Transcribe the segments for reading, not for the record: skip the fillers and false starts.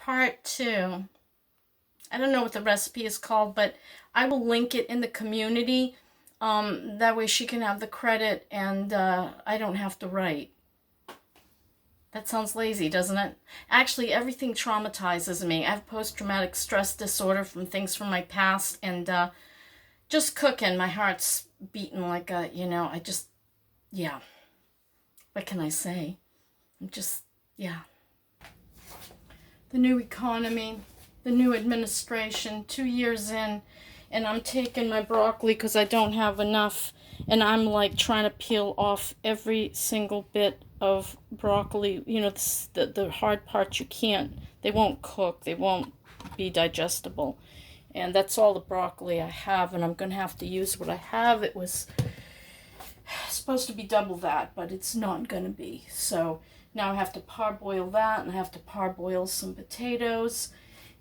part 2. I don't know what the recipe is called, but I will link it in the community. That way she can have the credit and I don't have to write. That sounds lazy, doesn't it? Actually, everything traumatizes me. I have post-traumatic stress disorder from things from my past, and just cooking, my heart's beating like a, yeah. What can I say? Yeah. The new economy, the new administration, 2 years in, and I'm taking my broccoli because I don't have enough, and I'm like trying to peel off every single bit of broccoli. The hard parts you can't, they won't cook, they won't be digestible. And that's all the broccoli I have, and I'm going to have to use what I have. It was supposed to be double that, but it's not going to be. So now I have to parboil that, and I have to parboil some potatoes,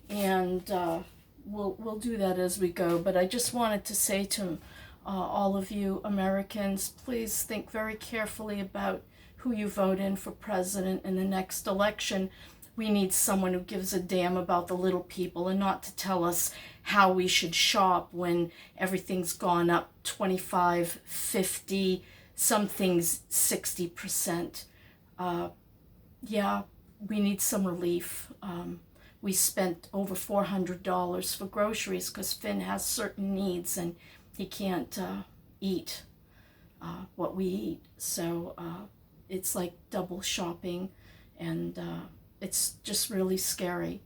and we'll do that as we go. But I just wanted to say to all of you Americans, please think very carefully about who you vote in for president in the next election. We need someone who gives a damn about the little people, and not to tell us how we should shop when everything's gone up 25, 50, some things 60%. Yeah, we need some relief. We spent over $400 for groceries because Finn has certain needs and he can't eat what we eat. So it's like double shopping, and it's just really scary.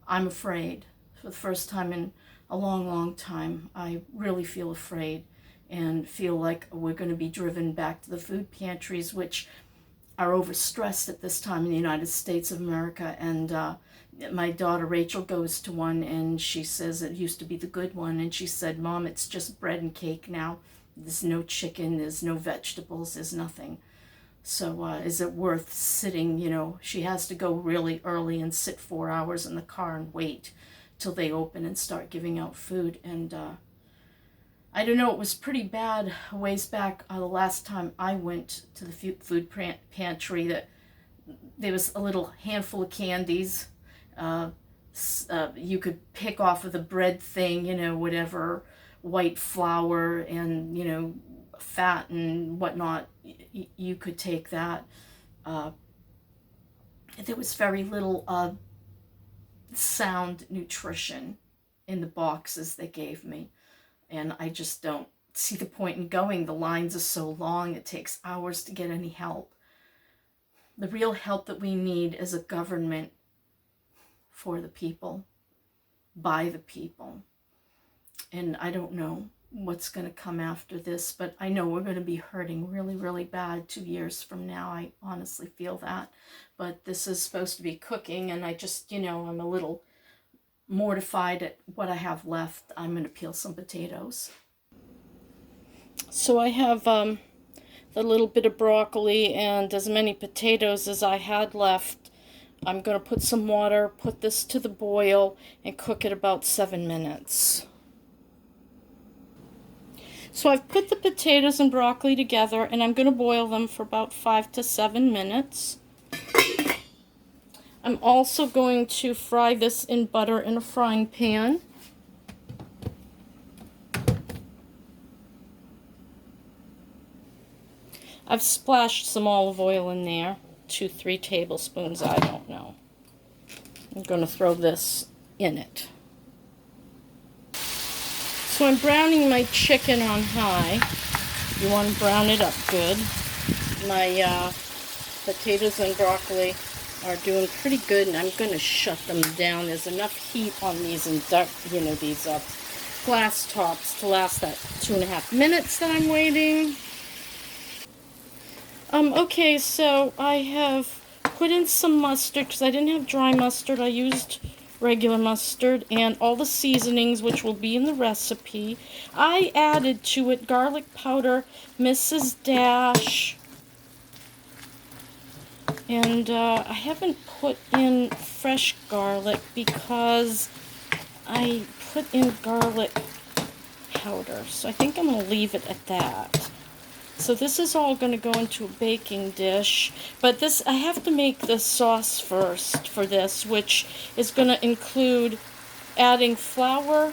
I'm afraid. For the first time in a long, long time, I really feel afraid and feel like we're going to be driven back to the food pantries, which are overstressed at this time in the United States of America. And my daughter Rachel goes to one, and she says it used to be the good one, and she said, Mom, it's just bread and cake now. There's no chicken, there's no vegetables, there's nothing. So is it worth sitting, she has to go really early and sit 4 hours in the car and wait till they open and start giving out food. And I don't know, it was pretty bad a ways back the last time I went to the food pantry, that there was a little handful of candies. You could pick off of the bread thing, whatever, white flour and, fat and whatnot. You could take that. There was very little sound nutrition in the boxes they gave me, and I just don't see the point in going. The lines are so long, it takes hours to get any help. The real help that we need is a government for the people, by the people. And I don't know what's going to come after this, but I know we're going to be hurting really, really bad 2 years from now. I honestly feel that. But this is supposed to be cooking, and I just, I'm a little mortified at what I have left. I'm going to peel some potatoes. So I have the little bit of broccoli and as many potatoes as I had left. I'm going to put some water, put this to the boil, and cook it about 7 minutes. So I've put the potatoes and broccoli together, and I'm going to boil them for about 5 to 7 minutes. I'm also going to fry this in butter in a frying pan. I've splashed some olive oil in there, 2-3 tablespoons, I don't know. I'm going to throw this in it. So I'm browning my chicken on high. You want to brown it up good. My potatoes and broccoli are doing pretty good, and I'm going to shut them down. There's enough heat on these these glass tops to last that 2.5 minutes that I'm waiting. Okay, so I have put in some mustard because I didn't have dry mustard. I used regular mustard, and all the seasonings, which will be in the recipe. I added to it garlic powder, Mrs. Dash, and I haven't put in fresh garlic because I put in garlic powder, so I think I'm going to leave it at that. So this is all going to go into a baking dish, but this, I have to make the sauce first for this, which is going to include adding flour,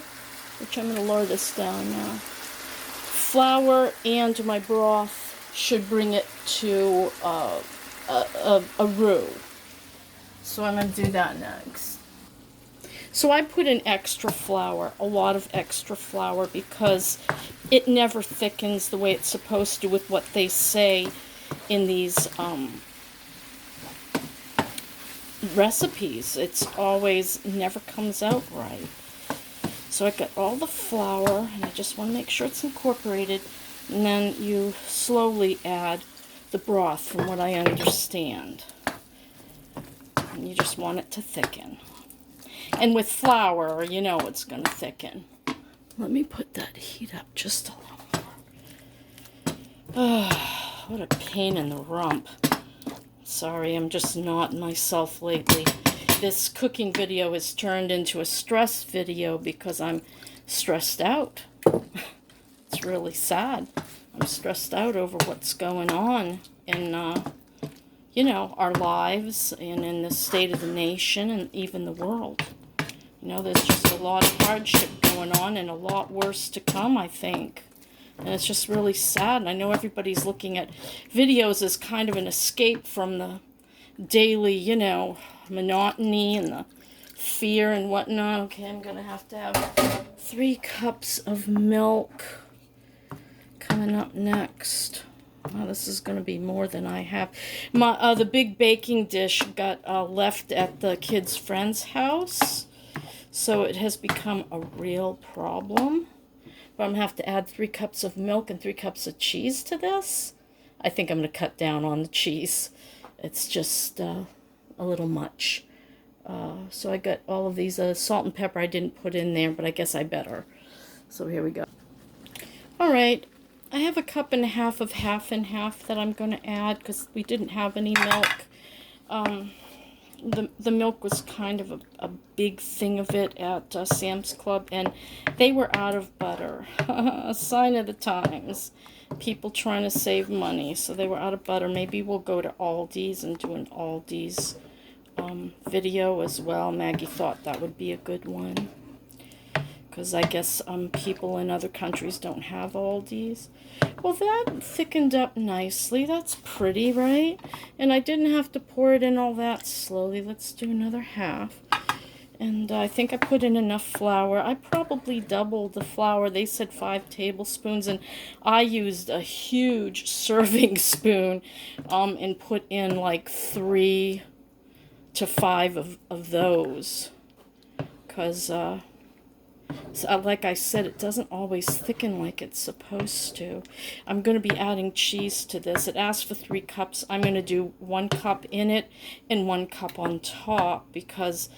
which I'm going to lower this down now. Flour and my broth should bring it to a roux. So I'm going to do that next. So I put in extra flour, a lot of extra flour, because it never thickens the way it's supposed to with what they say in these recipes. It's always never comes out right. So I got all the flour, and I just want to make sure it's incorporated, and then you slowly add the broth from what I understand. And you just want it to thicken. And with flour, you know it's going to thicken. Let me put that heat up just a little more. Oh, what a pain in the rump. Sorry, I'm just not myself lately. This cooking video has turned into a stress video because I'm stressed out. It's really sad. I'm stressed out over what's going on in, you know, our lives and in the state of the nation and even the world. You know, there's just a lot of hardship going on and a lot worse to come, I think. And it's just really sad. And I know everybody's looking at videos as kind of an escape from the daily, you know, monotony and the fear and whatnot. Okay, I'm going to have 3 cups of milk coming up next. Oh, this is going to be more than I have. The big baking dish got left at the kids' friend's house. So it has become a real problem. But I'm going to have to add 3 cups of milk and 3 cups of cheese to this. I think I'm going to cut down on the cheese. It's just a little much. So I got all of these salt and pepper I didn't put in there, but I guess I better. So here we go. All right. I have a cup and a half of half and half that I'm going to add because we didn't have any milk. The milk was kind of a big thing of it at Sam's Club, and they were out of butter. A sign of the times. People trying to save money, so they were out of butter. Maybe we'll go to Aldi's and do an Aldi's video as well. Maggie thought that would be a good one, because I guess people in other countries don't have Aldi's. Well, that thickened up nicely. That's pretty, right? And I didn't have to pour it in all that slowly. Let's do another half. And I think I put in enough flour. I probably doubled the flour. They said 5 tablespoons, and I used a huge serving spoon and put in like 3 to 5 of those. Because, so, like I said, it doesn't always thicken like it's supposed to. I'm going to be adding cheese to this. It asked for 3 cups. I'm going to do 1 cup in it and 1 cup on top because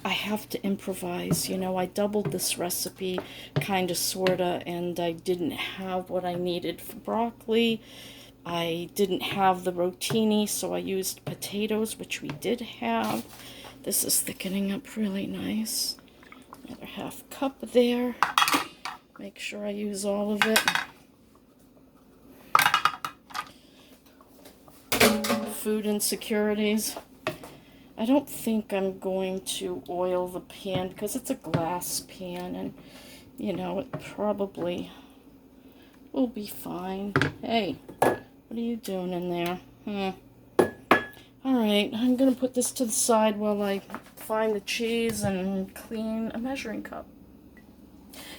I have to improvise. You know, I doubled this recipe, kind of, sort of, and I didn't have what I needed for broccoli. I didn't have the rotini, so I used potatoes, which we did have. This is thickening up really nice. Another half cup there. Make sure I use all of it. Food insecurities. I don't think I'm going to oil the pan because it's a glass pan, and you know, it probably will be fine. Hey, what are you doing in there? Alright, I'm going to put this to the side while I find the cheese and clean a measuring cup.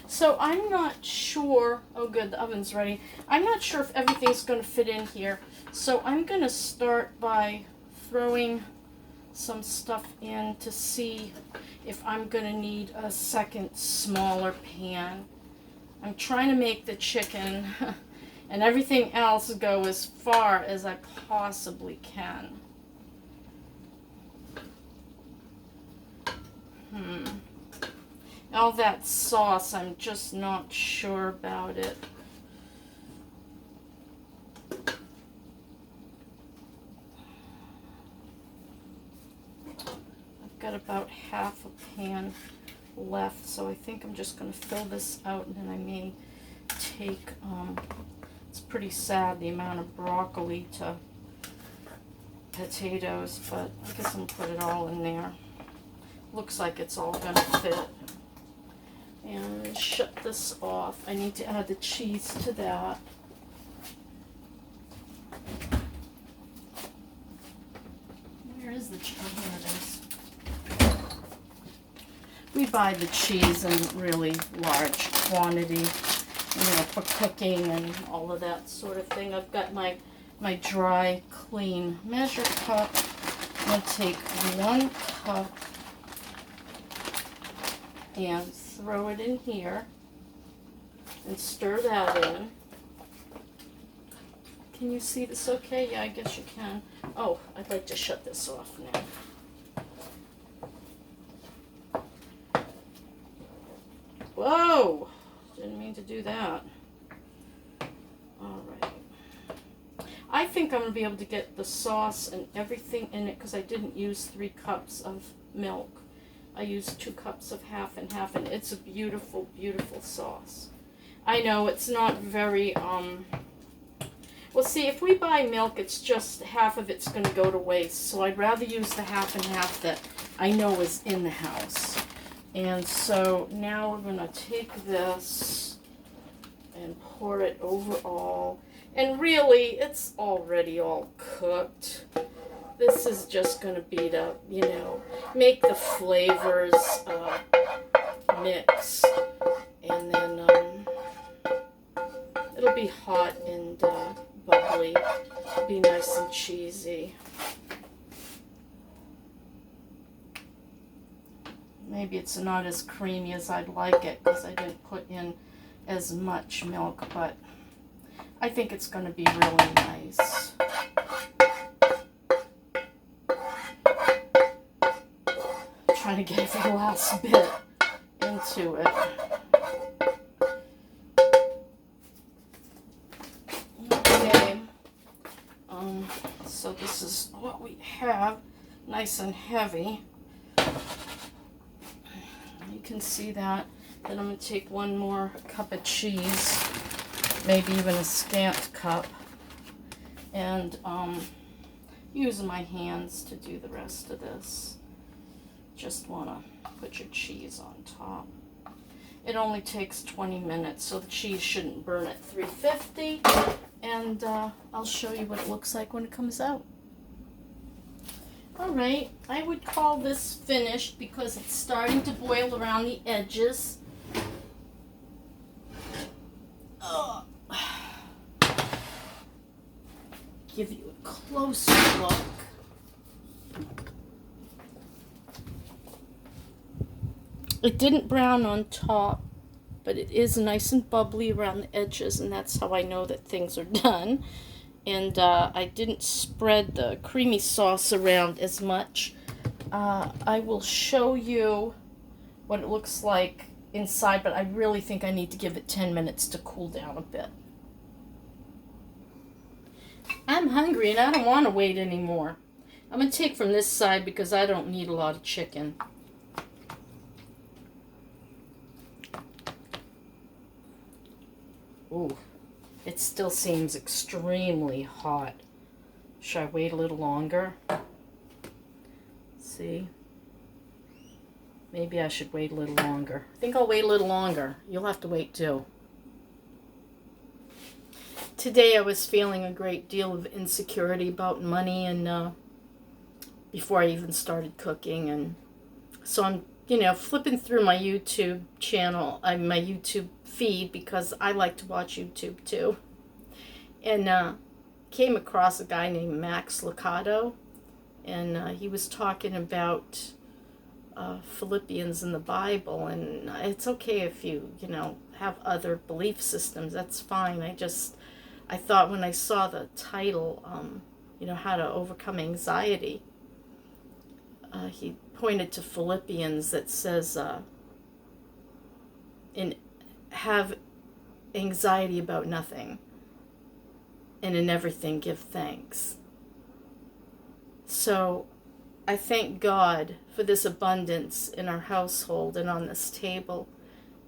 So I'm not sure, oh good, the oven's ready. I'm not sure if everything's going to fit in here. So I'm going to start by throwing some stuff in to see if I'm going to need a second smaller pan. I'm trying to make the chicken and everything else go as far as I possibly can. All that sauce, I'm just not sure about it. I've got about half a pan left, so I think I'm just going to fill this out, and then I may take, it's pretty sad, the amount of broccoli to potatoes, but I guess I'm going to put it all in there. Looks like it's all going to fit. And shut this off. I need to add the cheese to that. Where is the cheese? Oh, here it is. We buy the cheese in really large quantity, you know, for cooking and all of that sort of thing. I've got my dry, clean measure cup. I'm going to take 1 cup and throw it in here and stir that in. Can you see this okay? Yeah, I guess you can. Oh, I'd like to shut this off now. Whoa! Didn't mean to do that. Alright. I think I'm going to be able to get the sauce and everything in it because I didn't use 3 cups of milk. I used 2 cups of half and half, and it's a beautiful, beautiful sauce. I know it's not very, well, see, if we buy milk, it's just half of it's going to go to waste, so I'd rather use the half and half that I know is in the house. And so now we're going to take this and pour it over all. And really, it's already all cooked. This is just going to be to, you know, make the flavors mix. And then it'll be hot and bubbly. It'll be nice and cheesy. Maybe it's not as creamy as I'd like it because I didn't put in as much milk, but I think it's going to be really nice. Trying to get every last bit into it. Okay. So this is what we have, nice and heavy. You can see that. Then I'm going to take 1 more cup of cheese, maybe even a scant cup, and use my hands to do the rest of this. Just want to put your cheese on top. It only takes 20 minutes, so the cheese shouldn't burn at 350, and I'll show you what it looks like when it comes out. Alright, I would call this finished because it's starting to boil around the edges. Give you a closer look. It didn't brown on top, but it is nice and bubbly around the edges, and that's how I know that things are done. And I didn't spread the creamy sauce around as much. I will show you what it looks like inside, but I really think I need to give it 10 minutes to cool down a bit. I'm hungry and I don't want to wait anymore. I'm going to take from this side because I don't need a lot of chicken. Ooh. It still seems extremely hot. Should I wait a little longer? See? Maybe I should wait a little longer. I think I'll wait a little longer. You'll have to wait too. Today I was feeling a great deal of insecurity about money, and before I even started cooking, and so I'm flipping through my YouTube channel, my YouTube feed, because I like to watch YouTube too. And came across a guy named Max Lucado, and he was talking about Philippians in the Bible, and it's okay if you have other belief systems. That's fine. I thought when I saw the title, how to overcome anxiety, he pointed to Philippians that says, have anxiety about nothing, and in everything give thanks. So I thank God for this abundance in our household and on this table,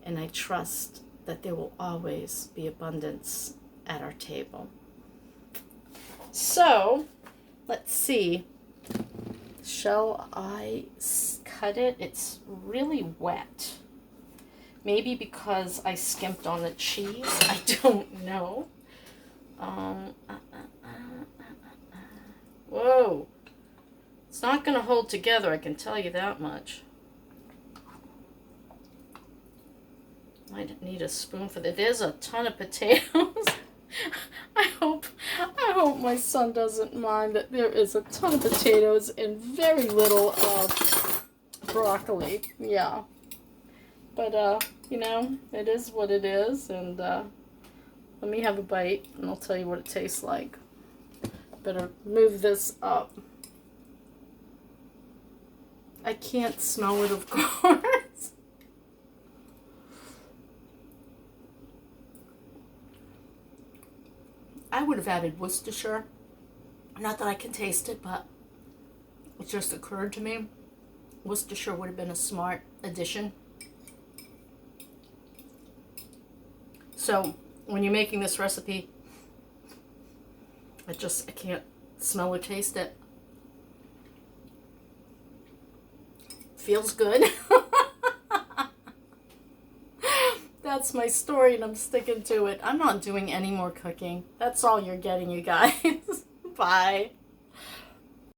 and I trust that there will always be abundance at our table. So, let's see. Shall I cut it? It's really wet. Maybe because I skimped on the cheese. I don't know. Whoa. It's not going to hold together, I can tell you that much. Might need a spoon for that. There's a ton of potatoes. I hope my son doesn't mind that there is a ton of potatoes and very little of broccoli. Yeah. But, you know, it is what it is. And let me have a bite and I'll tell you what it tastes like. Better move this up. I can't smell it, of course. I would have added Worcestershire. Not that I can taste it, but it just occurred to me. Worcestershire would have been a smart addition. So, when you're making this recipe, I can't smell or taste it. Feels good. That's my story and I'm sticking to it. I'm not doing any more cooking. That's all you're getting, you guys. Bye.